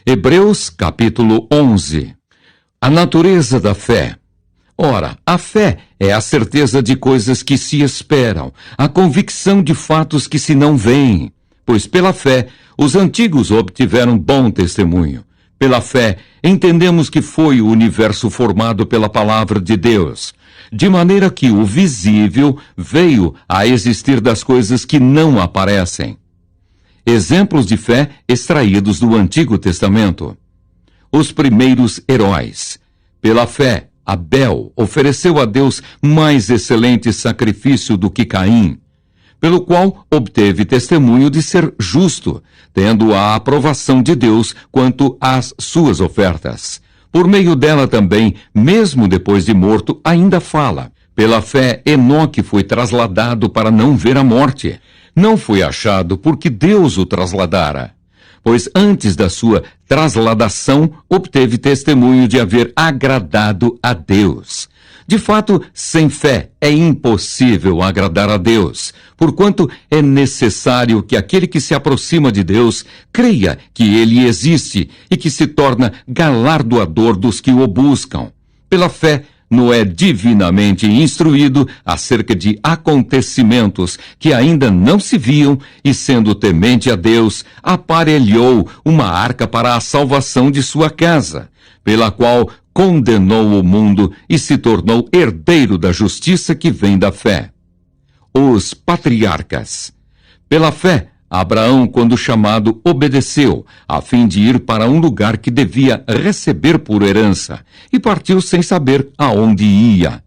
Hebreus capítulo 11. A natureza da fé. Ora, a fé é a certeza de coisas que se esperam, a convicção de fatos que se não veem. Pois pela fé, os antigos obtiveram bom testemunho. Pela fé, entendemos que foi o universo formado pela palavra de Deus, de maneira que o visível veio a existir das coisas que não aparecem. Exemplos de fé extraídos do Antigo Testamento. Os primeiros heróis. Pela fé, Abel ofereceu a Deus mais excelente sacrifício do que Caim, pelo qual obteve testemunho de ser justo, tendo a aprovação de Deus quanto às suas ofertas. Por meio dela também, mesmo depois de morto, ainda fala. Pela fé, Enoque foi trasladado para não ver a morte. Não foi achado porque Deus o trasladara, pois antes da sua trasladação obteve testemunho de haver agradado a Deus. De fato, sem fé é impossível agradar a Deus, porquanto é necessário que aquele que se aproxima de Deus creia que Ele existe e que se torna galardoador dos que o buscam. Pela fé, Noé, divinamente instruído acerca de acontecimentos que ainda não se viam e, sendo temente a Deus, aparelhou uma arca para a salvação de sua casa, pela qual condenou o mundo e se tornou herdeiro da justiça que vem da fé. Os patriarcas. Pela fé, Abraão, quando chamado, obedeceu, a fim de ir para um lugar que devia receber por herança, e partiu sem saber aonde ia.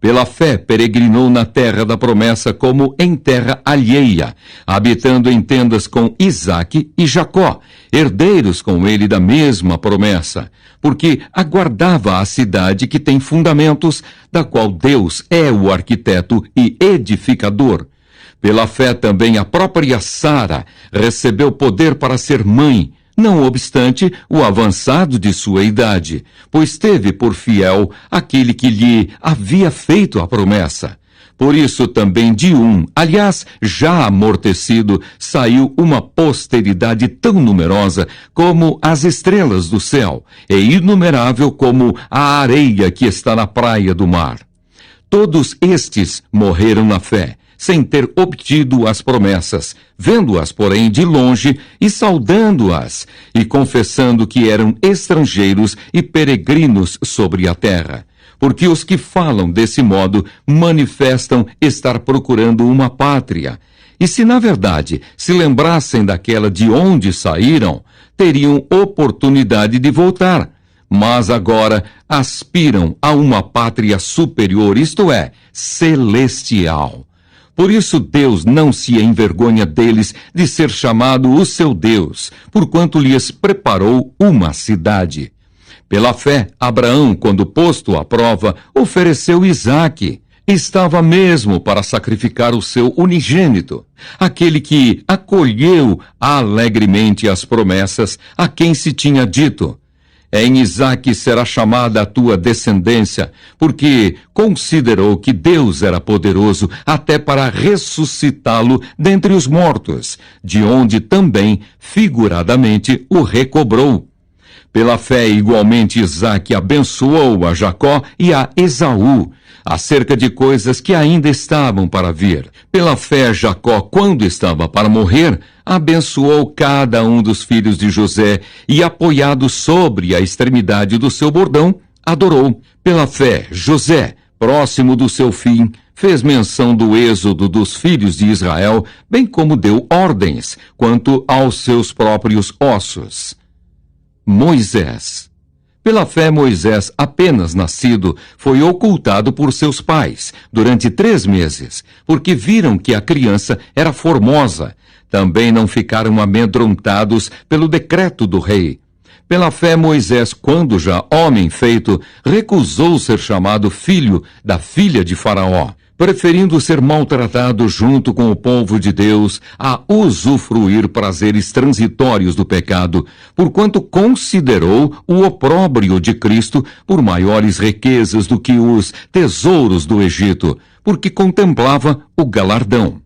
Pela fé, peregrinou na terra da promessa como em terra alheia, habitando em tendas com Isaque e Jacó, herdeiros com ele da mesma promessa, porque aguardava a cidade que tem fundamentos, da qual Deus é o arquiteto e edificador. Pela fé também a própria Sara recebeu poder para ser mãe, não obstante o avançado de sua idade, pois teve por fiel aquele que lhe havia feito a promessa. Por isso também de aliás, já amortecido, saiu uma posteridade tão numerosa como as estrelas do céu, e inumerável como a areia que está na praia do mar. Todos estes morreram na fé, sem ter obtido as promessas, vendo-as, porém, de longe e saudando-as, e confessando que eram estrangeiros e peregrinos sobre a terra. Porque os que falam desse modo manifestam estar procurando uma pátria. E se, na verdade, se lembrassem daquela de onde saíram, teriam oportunidade de voltar. Mas agora aspiram a uma pátria superior, isto é, celestial. Por isso Deus não se envergonha deles de ser chamado o seu Deus, porquanto lhes preparou uma cidade. Pela fé, Abraão, quando posto à prova, ofereceu Isaque. Estava mesmo para sacrificar o seu unigênito, aquele que acolheu alegremente as promessas a quem se tinha dito: em Isaque será chamada a tua descendência, porque considerou que Deus era poderoso até para ressuscitá-lo dentre os mortos, de onde também, figuradamente, o recobrou. Pela fé, igualmente, Isaque abençoou a Jacó e a Esaú, acerca de coisas que ainda estavam para vir. Pela fé, Jacó, quando estava para morrer, abençoou cada um dos filhos de José e, apoiado sobre a extremidade do seu bordão, adorou. Pela fé, José, próximo do seu fim, fez menção do êxodo dos filhos de Israel, bem como deu ordens quanto aos seus próprios ossos. Moisés. Pela fé, Moisés, apenas nascido, foi ocultado por seus pais durante 3 meses, porque viram que a criança era formosa. Também não ficaram amedrontados pelo decreto do rei. Pela fé, Moisés, quando já homem feito, recusou ser chamado filho da filha de Faraó, preferindo ser maltratado junto com o povo de Deus a usufruir prazeres transitórios do pecado, porquanto considerou o opróbrio de Cristo por maiores riquezas do que os tesouros do Egito, porque contemplava o galardão.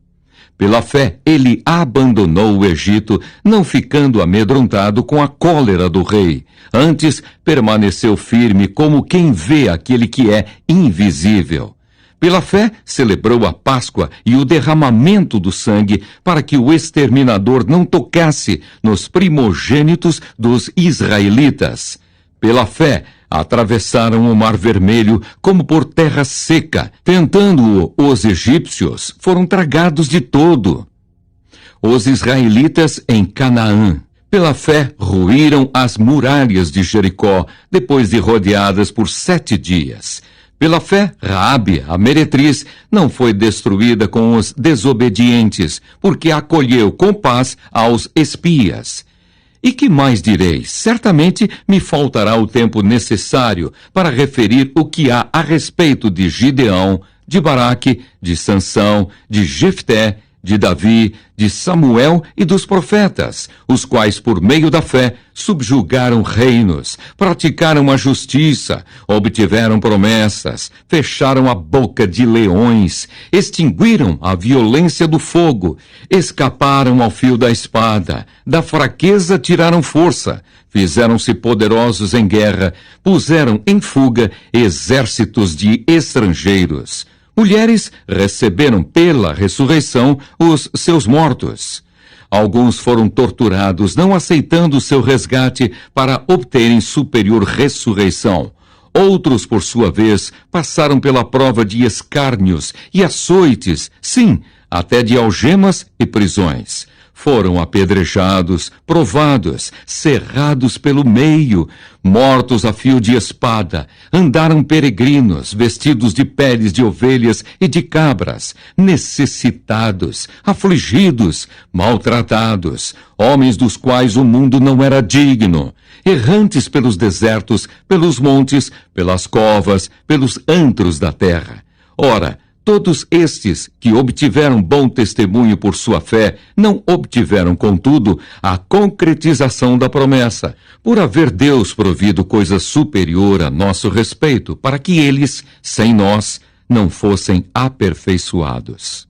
Pela fé, ele abandonou o Egito, não ficando amedrontado com a cólera do rei. Antes, permaneceu firme como quem vê aquele que é invisível. Pela fé, celebrou a Páscoa e o derramamento do sangue para que o exterminador não tocasse nos primogênitos dos israelitas. Pela fé, atravessaram o Mar Vermelho como por terra seca. Tentando-o, os egípcios foram tragados de todo. Os israelitas em Canaã. Pela fé, ruíram as muralhas de Jericó, depois de rodeadas por 7 dias. Pela fé, Raabe, a meretriz, não foi destruída com os desobedientes, porque acolheu com paz aos espias. E que mais direi? Certamente me faltará o tempo necessário para referir o que há a respeito de Gideão, de Baraque, de Sansão, de Jefté, de Davi, de Samuel e dos profetas, os quais, por meio da fé, subjugaram reinos, praticaram a justiça, obtiveram promessas, fecharam a boca de leões, extinguiram a violência do fogo, escaparam ao fio da espada, da fraqueza tiraram força, fizeram-se poderosos em guerra, puseram em fuga exércitos de estrangeiros. Mulheres receberam pela ressurreição os seus mortos. Alguns foram torturados, não aceitando seu resgate para obterem superior ressurreição. Outros, por sua vez, passaram pela prova de escárnios e açoites, sim, até de algemas e prisões. Foram apedrejados, provados, cerrados pelo meio, mortos a fio de espada, andaram peregrinos, vestidos de peles de ovelhas e de cabras, necessitados, afligidos, maltratados, homens dos quais o mundo não era digno, errantes pelos desertos, pelos montes, pelas covas, pelos antros da terra. Ora, todos estes que obtiveram bom testemunho por sua fé, não obtiveram, contudo, a concretização da promessa, por haver Deus provido coisa superior a nosso respeito, para que eles, sem nós, não fossem aperfeiçoados.